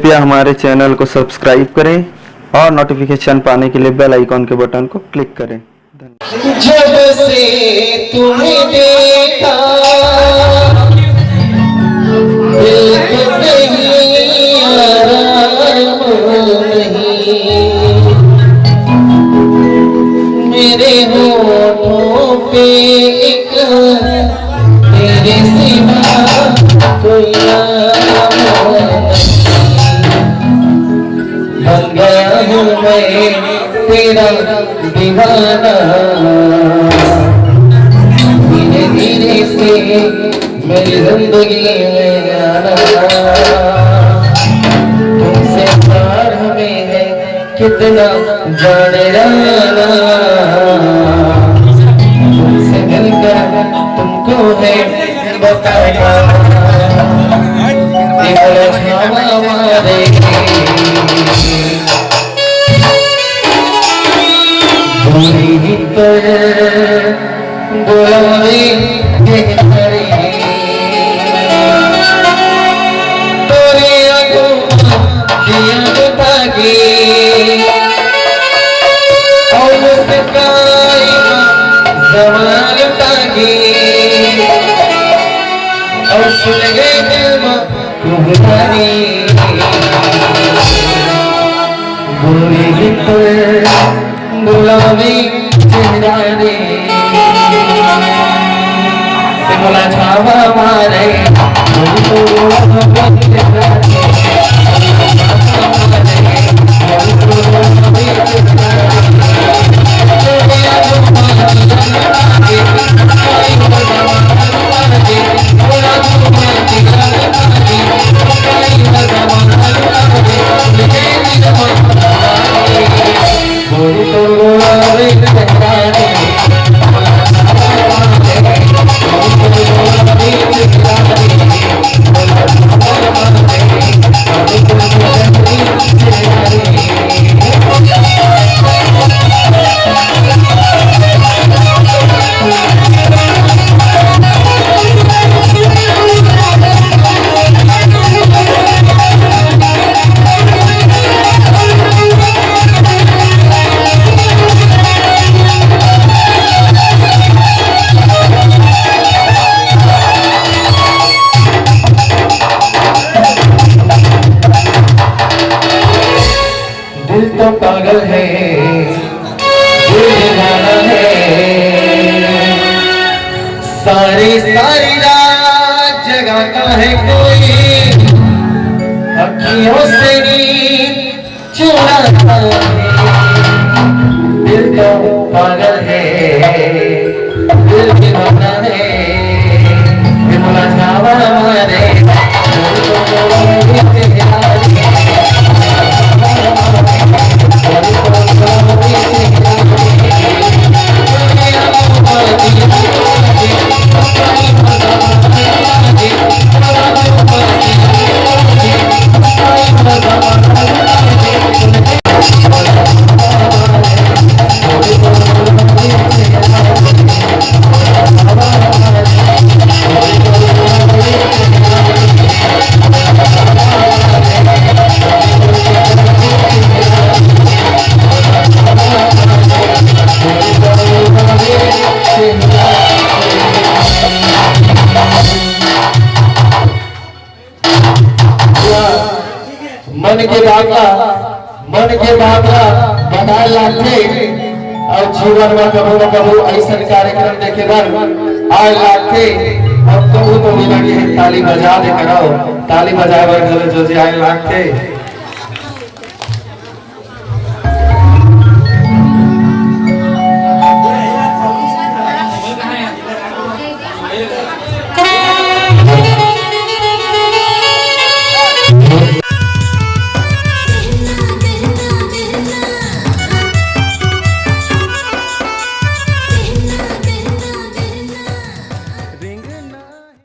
कृपया हमारे चैनल को सब्सक्राइब करें और नोटिफिकेशन पाने के लिए बेल आइकॉन के बटन को क्लिक करें। जब से तुम्हें देखा दिल को नहीं आराम नहीं, मेरे होठों पे एक तेरे सिवा कोई नाम नहीं। बन गया हूँ मैं तेरा दीवाना, धीरे धीरे से मेरी जिंदगी में आना। तुमसे प्यार हमें है कितना जाने जाना, तुमसे मिलकर तुमको है बताना। हमारे बुलावे तोरे आगो दिया बतागे और सकाई जवान तागे और सुन गए दिल में तुम्हारी बुलावे चेहरे बोला छावा मारे दिल तो पागल है, दिल दीवाना है, सारी सारी रात जगाता है कोई, अखियों से नींद चुराता है। दिल तो पागल है, दिल दीवाना है, बोला छावा मारे मन के बाबा बनाए लाथे और जीवन में कबू न कबू ऐसा कार्यक्रम देखे बर आए लाथे। अब तो मिला ताली बजा दे करो, ताली बजाए बर जो आए लाथे।